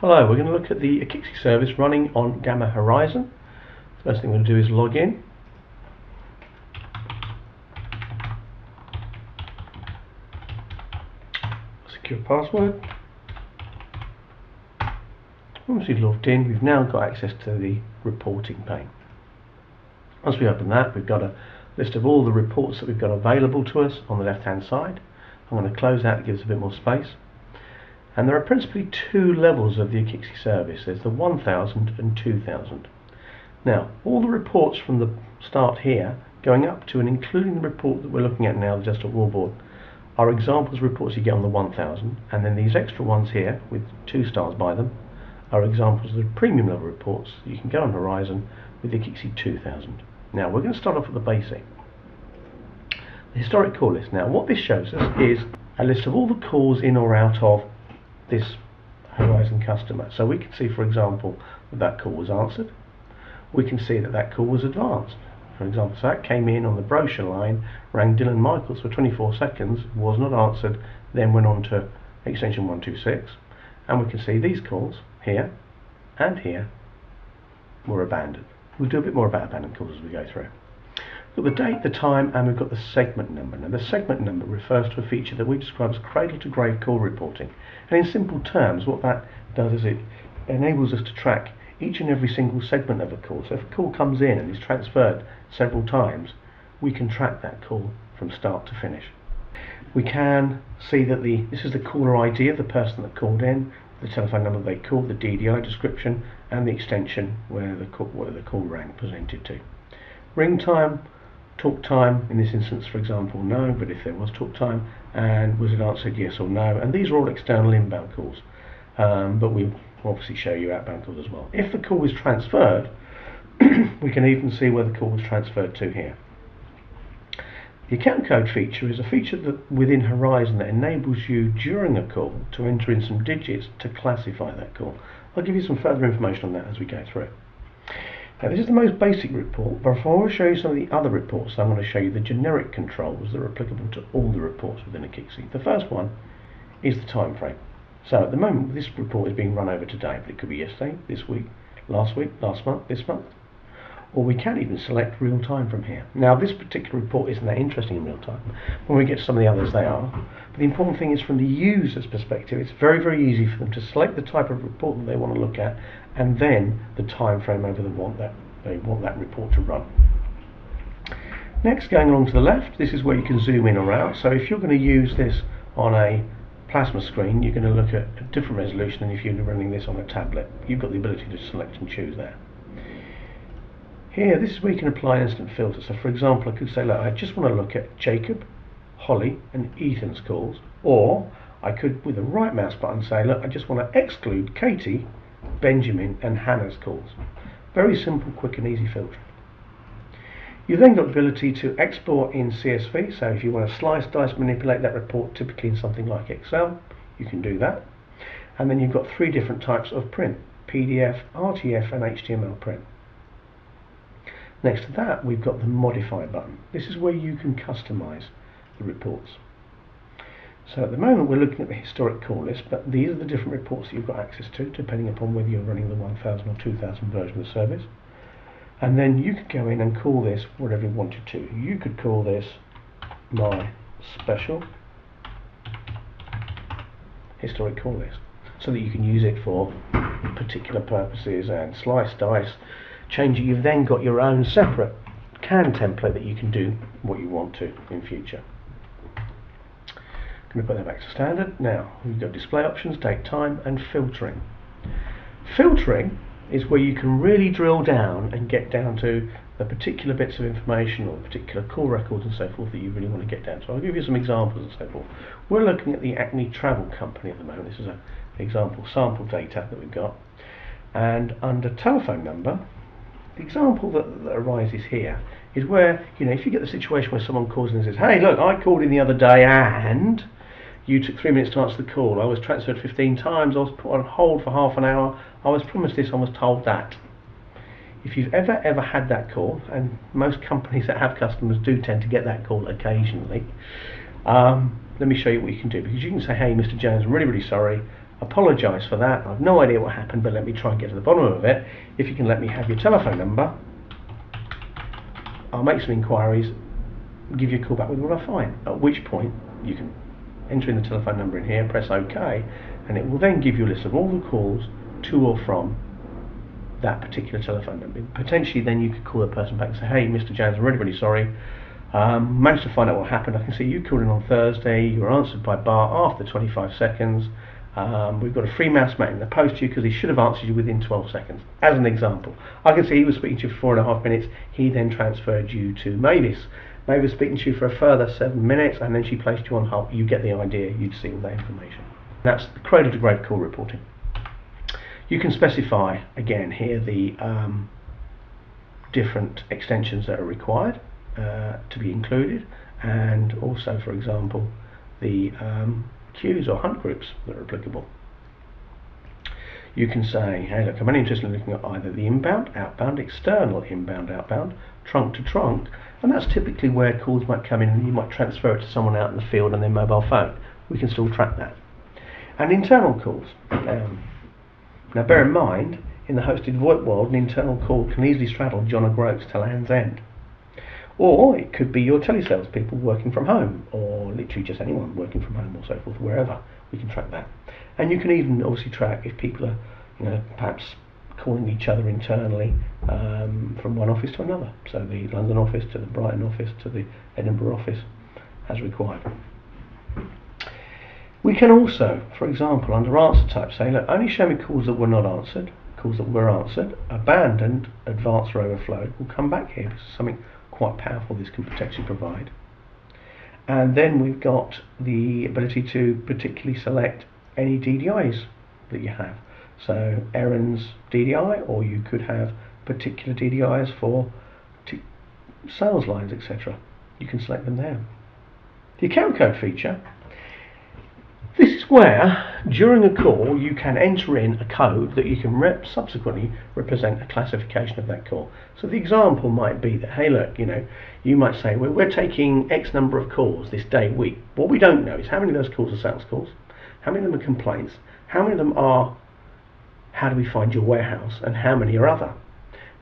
Hello, we're going to look at the Akixi service running on Gamma Horizon. First thing we're going to do is log in. Secure password. Once we've logged in, we've now got access to the reporting pane. Once we open that, we've got a list of all the reports that we've got available to us on the left hand side. I'm going to close that to give us a bit more space. And there are principally two levels of the Akixi service. There's the 1000 and 2000. Now, all the reports from the start here, going up to and including the report that we're looking at now, the desktop wallboard, are examples reports you get on the 1000, and then these extra ones here, with 2 stars by them, are examples of the premium level reports that you can get on Horizon with the Akixi 2000. Now, we're going to start off with the basic. The historic call list. Now, what this shows us is a list of all the calls in or out of this Horizon customer. So we can see, for example, that call was answered. We can see that call was advanced. For example, so that came in on the brochure line, rang Dylan Michaels for 24 seconds, was not answered, then went on to extension 126. And we can see these calls here and here were abandoned. We'll do a bit more about abandoned calls as we go through. We've got the date, the time, and we've got the segment number. Now, the segment number refers to a feature that we describe as cradle-to-grave call reporting. And in simple terms, what that does is it enables us to track each and every single segment of a call. So if a call comes in and is transferred several times, we can track that call from start to finish. We can see that this is the caller ID of the person that called in, the telephone number they called, the DDI description, and the extension where the call rang presented to. Ring time, talk time, in this instance, for example, no, but if there was talk time, and was it answered yes or no, and these are all external inbound calls, but we obviously show you outbound calls as well. If the call was transferred, we can even see where the call was transferred to here. The account code feature is a feature that within Horizon that enables you during a call to enter in some digits to classify that call. I'll give you some further information on that as we go through. Now, this is the most basic report, but if I want to show you some of the other reports, I'm going to show you the generic controls that are applicable to all the reports within Akixi. The first one is the time frame. So at the moment, this report is being run over today, but it could be yesterday, this week, last month, this month. Or we can even select real time from here. Now, this particular report isn't that interesting in real time. When we get to some of the others, they are. But the important thing is, from the user's perspective, it's very, very easy for them to select the type of report that they want to look at, and then the time frame over they want that report to run. Next, going along to the left, this is where you can zoom in or out. So if you're going to use this on a plasma screen, you're going to look at a different resolution than if you're running this on a tablet. You've got the ability to select and choose there. Here, this is where you can apply an instant filter. So for example, I could say, look, I just want to look at Jacob, Holly and Ethan's calls, or I could, with the right mouse button, say, look, I just want to exclude Katie, Benjamin and Hannah's calls. Very simple, quick and easy filtering. You've then got the ability to export in CSV, so if you want to slice, dice, manipulate that report, typically in something like Excel, you can do that. And then you've got 3 different types of print: PDF, RTF and HTML print. Next to that, we've got the modify button. This is where you can customize the reports. So at the moment we're looking at the historic call list, but these are the different reports that you've got access to, depending upon whether you're running the 1000 or 2000 version of the service. And then you could go in and call this whatever you wanted to. You could call this my special historic call list, so that you can use it for particular purposes and slice, dice, change it. You've then got your own separate CAN template that you can do what you want to in future. Going to put that back to standard. Now we've got display options, date, time and filtering. Filtering is where you can really drill down and get down to the particular bits of information or particular call records and so forth that you really want to get down to. I'll give you some examples and so forth. We're looking at the Acne Travel Company at the moment. This is an example sample data that we've got, and under telephone number, the example that arises here is where, if you get the situation where someone calls in and says, hey look, I called in the other day and you took 3 minutes to answer the call, I was transferred 15 times, I was put on hold for half an hour, I was promised this, I was told that. If you've ever had that call, and most companies that have customers do tend to get that call occasionally, let me show you what you can do, because you can say, hey Mr. Jones, I'm really, really sorry, apologise for that. I've no idea what happened, but let me try and get to the bottom of it. If you can let me have your telephone number, I'll make some inquiries, give you a call back with what I find. At which point you can enter in the telephone number in here, press OK, and it will then give you a list of all the calls to or from that particular telephone number. Potentially then you could call the person back and say, hey Mr. Jones, I'm really, really sorry. Managed to find out what happened. I can see you called in on Thursday, you were answered by Bart after 25 seconds. We've got a free mouse mat in the post to you because he should have answered you within 12 seconds. As an example, I can see he was speaking to you for 4.5 minutes. He then transferred you to Mavis. Mavis was speaking to you for a further 7 minutes, and then she placed you on hold. You get the idea. You'd see all that information. That's the cradle to grave call reporting. You can specify again here the different extensions that are required to be included, and also, for example, the queues or hunt groups that are applicable. You can say, hey look, I'm only interested in looking at either the inbound, outbound, external, inbound, outbound, trunk to trunk, and that's typically where calls might come in and you might transfer it to someone out in the field on their mobile phone. We can still track that. And internal calls. Now bear in mind, in the hosted VoIP world, an internal call can easily straddle John O'Groats to Land's End. Or it could be your telesales people working from home, or literally just anyone working from home or so forth, wherever. We can track that. And you can even obviously track if people are, perhaps calling each other internally from one office to another. So the London office to the Brighton office to the Edinburgh office as required. We can also, for example, under answer type say, look, only show me calls that were not answered, calls that were answered, abandoned, advanced or overflowed. We'll come back here. This is something quite powerful this can potentially provide. And then we've got the ability to particularly select any DDIs that you have. So errands DDI, or you could have particular DDIs for sales lines, etc. You can select them there. The account code feature. This is where, during a call, you can enter in a code that you can subsequently represent a classification of that call. So the example might be that, hey look, you might say, well, we're taking X number of calls this day, week. What we don't know is how many of those calls are sales calls, how many of them are complaints, how many of them are how do we find your warehouse, and how many are other.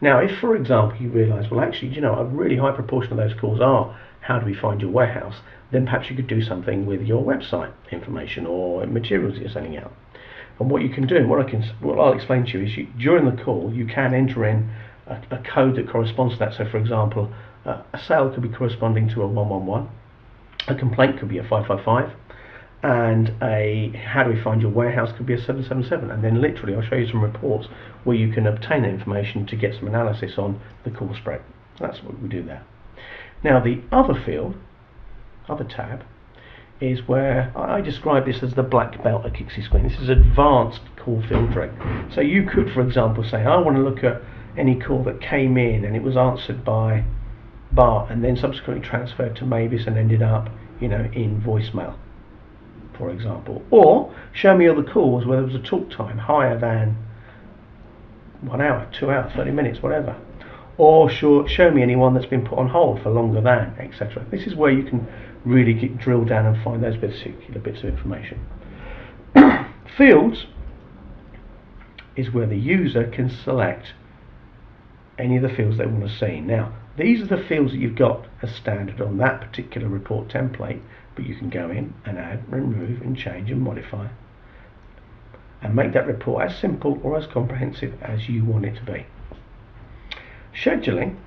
Now, if, for example, you realise, well, actually, a really high proportion of those calls are how do we find your warehouse, then perhaps you could do something with your website information or materials that you're sending out. And what you can do, and what I'll explain to you, is during the call you can enter in a code that corresponds to that. So, for example, a sale could be corresponding to a 111, a complaint could be a 555, and a how do we find your warehouse could be a 777. And then literally I'll show you some reports where you can obtain that information to get some analysis on the call spread. That's what we do there. Now the other field, other tab, is where I describe this as the black belt Akixi screen. This is advanced call filtering. So you could, for example, say I want to look at any call that came in and it was answered by Bart and then subsequently transferred to Mavis and ended up in voicemail, for example. Or show me all the calls where there was a talk time higher than 1 hour, 2 hours, 30 minutes, whatever. Or show me anyone that's been put on hold for longer than, etc. This is where you can really drill down and find those particular bits of information. Fields is where the user can select any of the fields they want to see. Now, these are the fields that you've got as standard on that particular report template, but you can go in and add, remove, and change and modify, and make that report as simple or as comprehensive as you want it to be. Scheduling.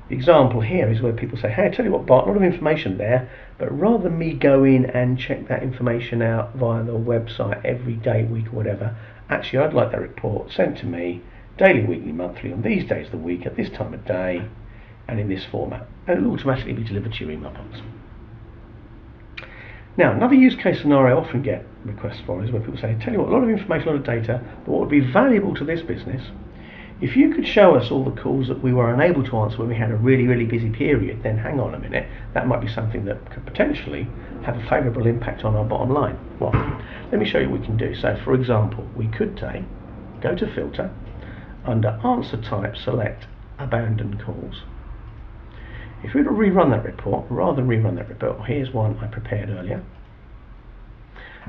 The example here is where people say, hey, I tell you what, Bart, a lot of information there, but rather than me go in and check that information out via the website every day, week, or whatever, actually I'd like that report sent to me daily, weekly, monthly, on these days of the week, at this time of day, and in this format. And it'll automatically be delivered to your email box. Now, another use case scenario I often get requests for is where people say, tell you what, a lot of information, a lot of data, but what would be valuable to this business, if you could show us all the calls that we were unable to answer when we had a really, really busy period, then hang on a minute, that might be something that could potentially have a favourable impact on our bottom line. Well, let me show you what we can do. So, for example, we could go to filter, under answer type, select abandoned calls. If we were to rerun that report, rather than rerun that report, here's one I prepared earlier.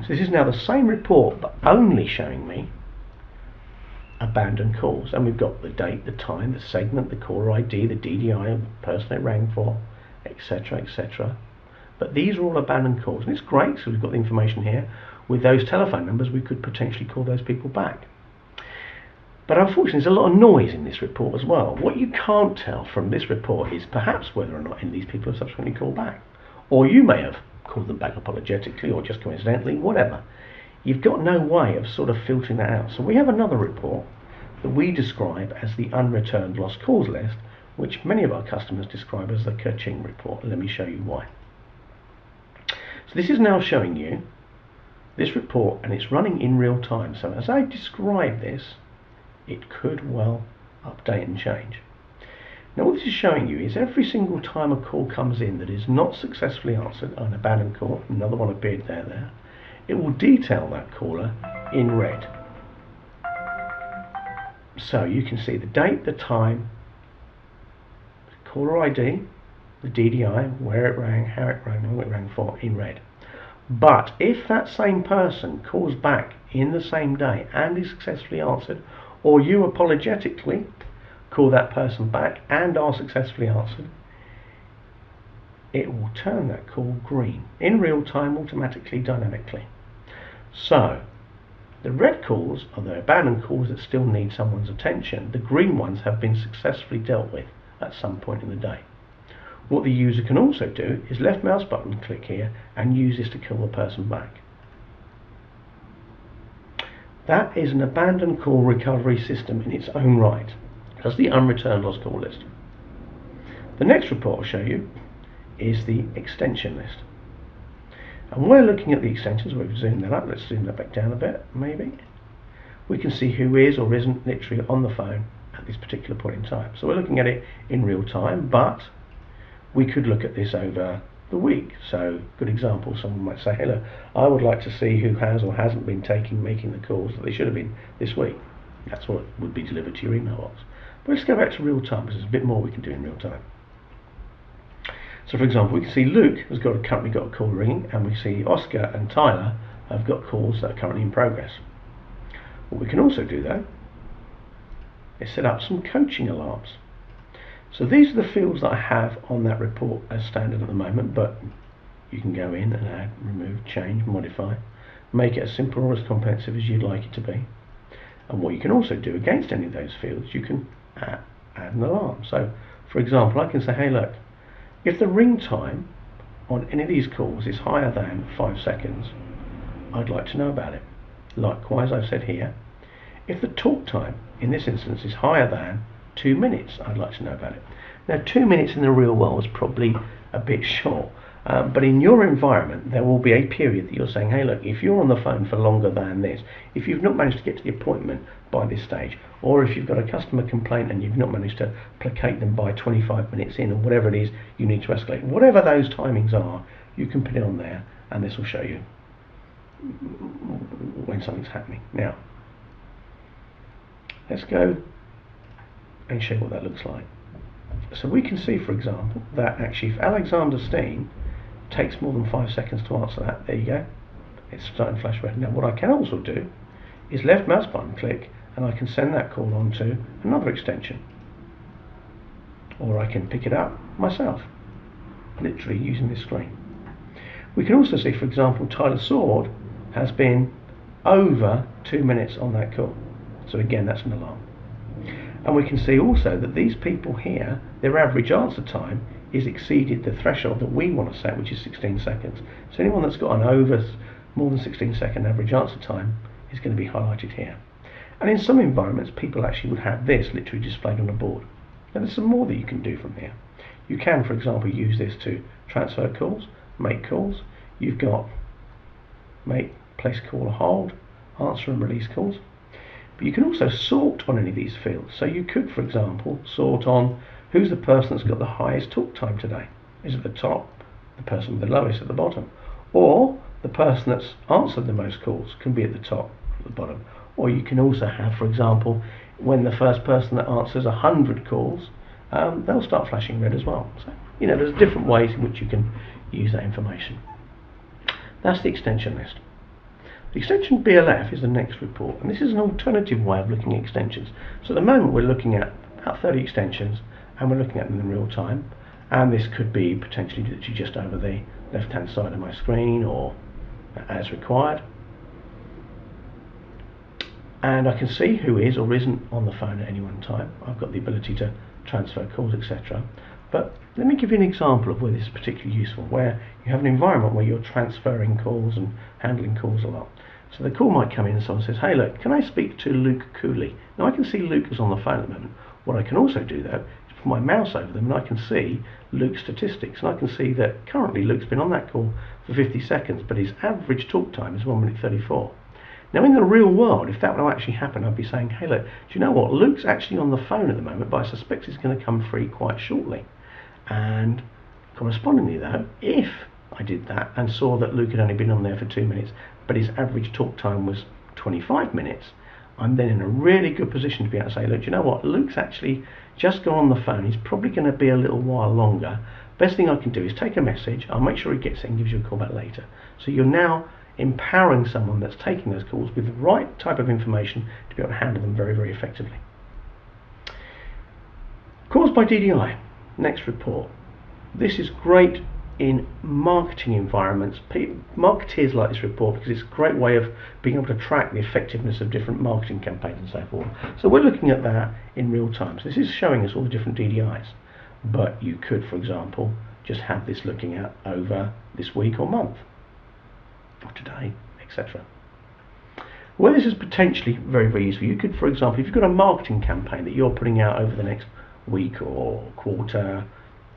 So this is now the same report, but only showing me abandoned calls, and we've got the date, the time, the segment, the caller ID, the DDI, the person it rang for, etc., etc. But these are all abandoned calls, and it's great, so we've got the information here. With those telephone numbers, we could potentially call those people back. But unfortunately, there's a lot of noise in this report as well. What you can't tell from this report is perhaps whether or not any of these people have subsequently called back, or you may have called them back apologetically or just coincidentally, whatever. You've got no way of sort of filtering that out. So we have another report that we describe as the unreturned lost calls list, which many of our customers describe as the Kerching report. Let me show you why. So this is now showing you this report, and it's running in real time. So as I describe this, it could well update and change. Now what this is showing you is every single time a call comes in that is not successfully answered, an abandoned call, another one appeared there, it will detail that caller in red. So you can see the date, the time, the caller ID, the DDI, where it rang, how it rang, and what it rang for in red. But if that same person calls back in the same day and is successfully answered, or you apologetically call that person back and are successfully answered, it will turn that call green in real time, automatically, dynamically. So the red calls are the abandoned calls that still need someone's attention. The green ones have been successfully dealt with at some point in the day. What the user can also do is left mouse button click here and use this to call the person back. That is an abandoned call recovery system in its own right. That's the unreturned lost call list. The next report I'll show you is the extension list. And we're looking at the extensions. We've zoomed that up. Let's zoom that back down a bit, maybe. We can see who is or isn't literally on the phone at this particular point in time. So we're looking at it in real time, but we could look at this over the week. So, good example, someone might say, hello, I would like to see who has or hasn't been making the calls that they should have been this week. That's what would be delivered to your email box. But let's go back to real time, because there's a bit more we can do in real time. So for example, we can see Luke has currently got a call ringing, and we see Oscar and Tyler have got calls that are currently in progress. What we can also do though is set up some coaching alarms. So these are the fields that I have on that report as standard at the moment, but you can go in and add, remove, change, modify, make it as simple or as comprehensive as you'd like it to be. And what you can also do against any of those fields, you can add an alarm. So for example, I can say, hey look, if the ring time on any of these calls is higher than 5 seconds, I'd like to know about it. Likewise, I've said here, if the talk time in this instance is higher than 2 minutes, I'd like to know about it. Now 2 minutes in the real world is probably a bit short, but in your environment there will be a period that you're saying, hey look, if you're on the phone for longer than this, if you've not managed to get to the appointment by this stage, or if you've got a customer complaint and you've not managed to placate them by 25 minutes in, or whatever it is you need to escalate, whatever those timings are, you can put it on there and this will show you when something's happening. Now let's go and show what that looks like. So we can see, for example, that actually if Alexander Steen takes more than 5 seconds to answer that, there you go, it's starting to flash red. Now what I can also do is left mouse button click and I can send that call on to another extension, or I can pick it up myself, literally using this screen. We can also see, for example, Tyler Sword has been over 2 minutes on that call, so again that's an alarm. And we can see also that these people here, their average answer time is exceeded the threshold that we want to set, which is 16 seconds. So anyone that's got an more than 16-second average answer time is going to be highlighted here. And in some environments, people actually would have this literally displayed on a board. Now there's some more that you can do from here. You can, for example, use this to transfer calls, make calls. You've got make, place call, or hold, answer and release calls. But you can also sort on any of these fields. So you could, for example, sort on who's the person that's got the highest talk time today. Is it the top, the person with the lowest at the bottom? Or the person that's answered the most calls can be at the top, at the bottom. Or you can also have, for example, when the first person that answers 100 calls, they'll start flashing red as well. So, you know, there's different ways in which you can use that information. That's the extension list. The extension BLF is the next report, and this is an alternative way of looking at extensions. So at the moment we're looking at about 30 extensions, and we're looking at them in real time, and this could be potentially just over the left hand side of my screen or as required. And I can see who is or isn't on the phone at any one time. I've got the ability to transfer calls, etc. But let me give you an example of where this is particularly useful, where you have an environment where you're transferring calls and handling calls a lot. So the call might come in and someone says, hey look, can I speak to Luke Cooley? Now I can see Luke is on the phone at the moment. What I can also do though is put my mouse over them and I can see Luke's statistics, and I can see that currently Luke's been on that call for 50 seconds, but his average talk time is 1 minute 34. Now in the real world, if that were to actually happen, I'd be saying, hey look, do you know what, Luke's actually on the phone at the moment, but I suspect he's going to come free quite shortly. And correspondingly though, if I did that and saw that Luke had only been on there for 2 minutes, but his average talk time was 25 minutes, I'm then in a really good position to be able to say, look, do you know what, Luke's actually just gone on the phone, he's probably going to be a little while longer. Best thing I can do is take a message, I'll make sure he gets it and gives you a call back later. So you're now empowering someone that's taking those calls with the right type of information to be able to handle them very, very effectively. Calls by DDI, next report. This is great in marketing environments. Marketeers like this report because it's a great way of being able to track the effectiveness of different marketing campaigns and so forth. So we're looking at that in real time. So this is showing us all the different DDIs, but you could, for example, just have this looking at over this week or month, or today, etc. Well, this is potentially very, very useful. You could, for example, if you've got a marketing campaign that you're putting out over the next week or quarter,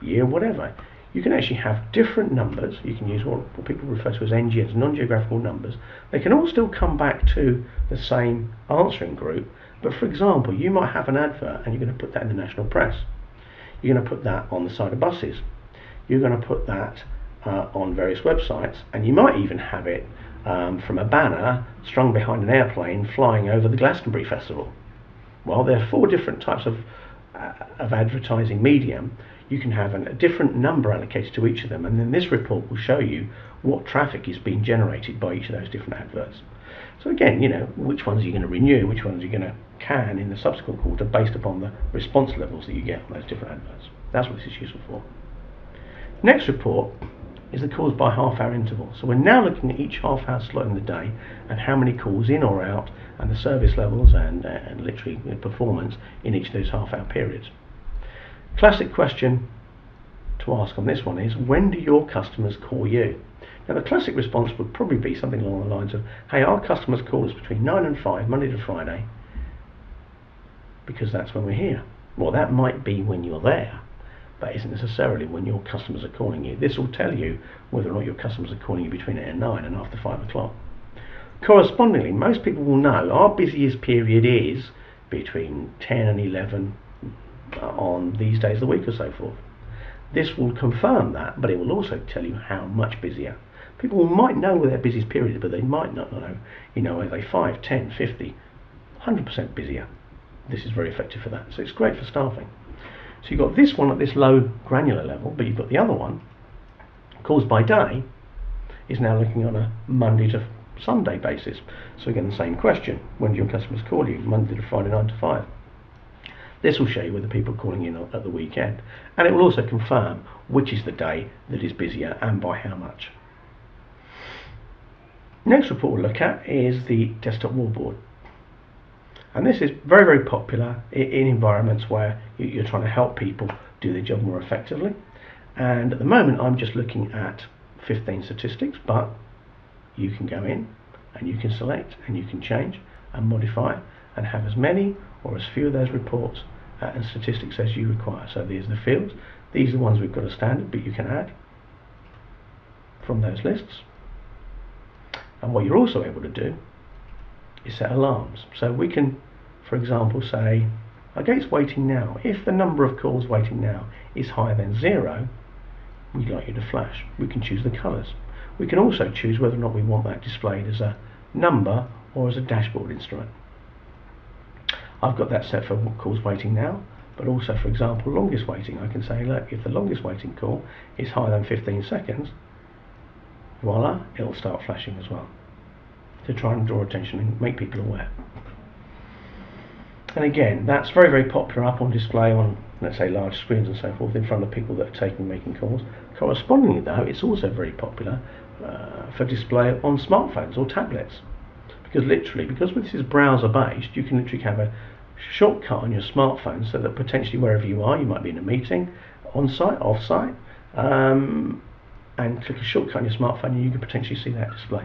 year, whatever, you can actually have different numbers. You can use what people refer to as NGNs, non-geographical numbers. They can all still come back to the same answering group, but for example, you might have an advert and you're going to put that in the national press. You're going to put that on the side of buses. You're going to put that on various websites, and you might even have it from a banner strung behind an airplane flying over the Glastonbury Festival. Well, there are 4 different types of advertising medium. You can have a different number allocated to each of them, and then this report will show you what traffic is being generated by each of those different adverts. So again, you know, which ones are you going to renew, which ones are you going to can in the subsequent quarter based upon the response levels that you get on those different adverts. That's what this is useful for. Next report is the calls by half-hour interval. So we're now looking at each half-hour slot in the day and how many calls in or out and the service levels and literally performance in each of those half-hour periods. Classic question to ask on this one is, when do your customers call you? Now the classic response would probably be something along the lines of, hey, our customers call us between 9 and 5, Monday to Friday, because that's when we're here. Well, that might be when you're there, but isn't necessarily when your customers are calling you. This will tell you whether or not your customers are calling you between 8 and 9 and after 5 o'clock. Correspondingly, most people will know our busiest period is between 10 and 11 on these days of the week or so forth. This will confirm that, but it will also tell you how much busier. People might know where their busiest period is, but they might not know, you know, are they 5, 10, 50, 100% busier. This is very effective for that. So it's great for staffing. So you've got this one at this low granular level, but you've got the other one, calls by day, is now looking on a Monday to Sunday basis. So again, the same question, when do your customers call you? Monday to Friday, 9 to 5. This will show you whether people are calling in at the weekend, and it will also confirm which is the day that is busier and by how much. Next report we'll look at is the desktop wallboard. And this is very, very popular in environments where you're trying to help people do their job more effectively. And at the moment I'm just looking at 15 statistics, but you can go in and you can select and you can change and modify and have as many or as few of those reports and statistics as you require. So these are the fields. These are the ones we've got as standard, but you can add from those lists. And what you're also able to do is set alarms. So we can, for example, say against waiting now, if the number of calls waiting now is higher than 0, we'd like you to flash. We can choose the colours. We can also choose whether or not we want that displayed as a number or as a dashboard instrument. I've got that set for calls waiting now, but also, for example, longest waiting. I can say, look, if the longest waiting call is higher than 15 seconds, voila, it'll start flashing as well. to try and draw attention and make people aware. And again, that's very, very popular up on display on, let's say, large screens and so forth in front of people that are making calls. Correspondingly though, it's also very popular for display on smartphones or tablets, because this is browser based, you can literally have a shortcut on your smartphone so that potentially wherever you are, you might be in a meeting, on site, off site, and click a shortcut on your smartphone and you can potentially see that display.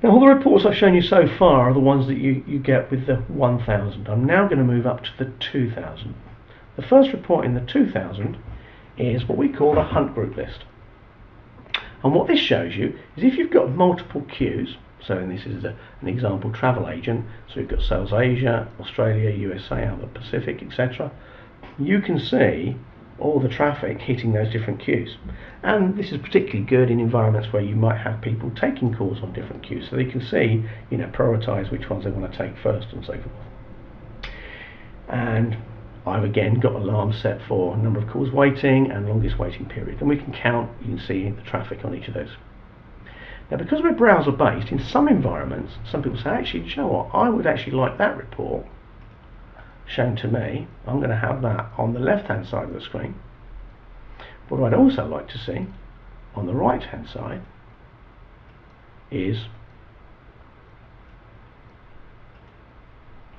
Now, all the reports I've shown you so far are the ones that you get with the 1000. I'm now going to move up to the 2000. The first report in the 2000 is what we call the hunt group list. And what this shows you is if you've got multiple queues, so in this is an example travel agent, so we've got Sales Asia, Australia, USA, other Pacific, etc. You can see all the traffic hitting those different queues, and this is particularly good in environments where you might have people taking calls on different queues, so they can see, prioritize which ones they want to take first and so forth. And I've again got alarms set for number of calls waiting and longest waiting period, and we can count, you can see the traffic on each of those. Now, because we're browser based, in some environments some people say, actually, do you know what, I would actually like that report shown to me. I'm going to have that on the left hand side of the screen. What I'd also like to see on the right hand side is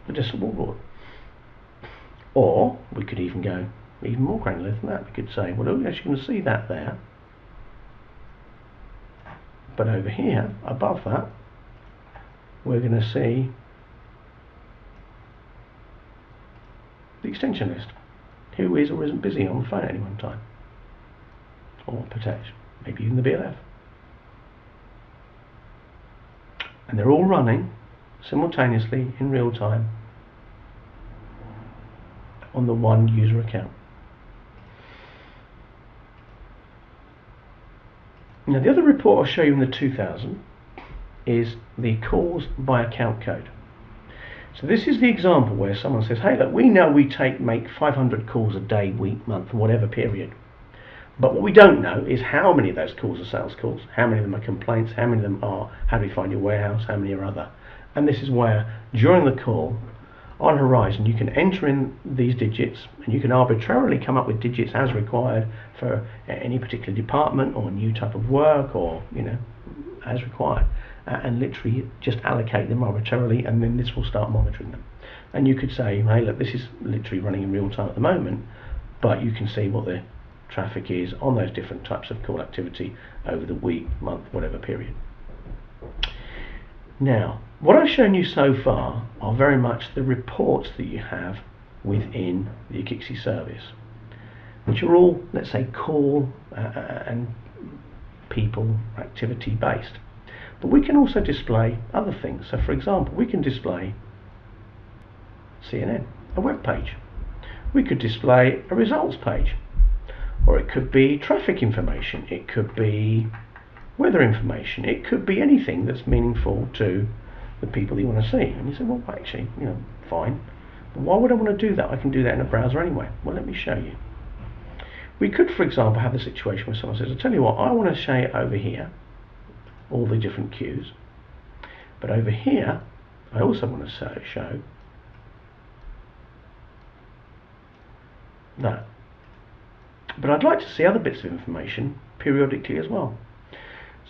the Akixi Wallboard. Or we could even go even more granular than that. We could say, well, you're actually going to see that there, but over here above that we're going to see the extension list, who is or isn't busy on the phone at any one time, or potentially maybe even the BLF, and they're all running simultaneously in real time on the one user account. Now, the other report I'll show you in the 2000 is the calls by account code. So this is the example where someone says, hey, look, we know we make 500 calls a day, week, month, whatever period. But what we don't know is how many of those calls are sales calls, how many of them are complaints, how many of them are how do we find your warehouse, how many are other. And this is where, during the call, on Horizon, you can enter in these digits and you can arbitrarily come up with digits as required for any particular department or new type of work, or as required. And literally just allocate them arbitrarily, and then this will start monitoring them. And you could say, hey, look, this is literally running in real time at the moment, but you can see what the traffic is on those different types of call activity over the week, month, whatever period. Now, what I've shown you so far are very much the reports that you have within the Akixi service, which are all, let's say, call and people activity based. But we can also display other things. So for example, we can display CNN, a web page. We could display a results page, or it could be traffic information, it could be weather information, it could be anything that's meaningful to the people you want to see. And you say, well, actually, fine. But why would I want to do that? I can do that in a browser anyway. Well, let me show you. We could, for example, have the situation where someone says, I'll tell you what, I want to show you over here all the different queues, but over here I also want to show that, but I'd like to see other bits of information periodically as well.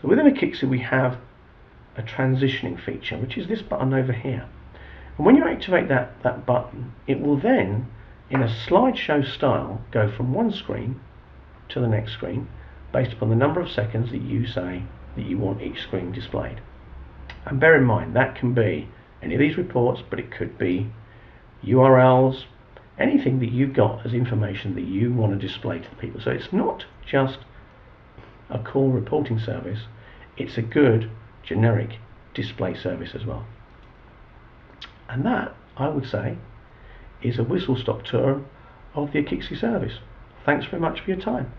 So within Akixi we have a transitioning feature, which is this button over here, and when you activate that button, it will then, in a slideshow style, go from one screen to the next screen based upon the number of seconds that you say that you want each screen displayed. And bear in mind, that can be any of these reports, but it could be URLs, anything that you've got as information that you want to display to the people. So it's not just a call reporting service, it's a good generic display service as well. And that, I would say, is a whistle-stop tour of the Akixi service. Thanks very much for your time.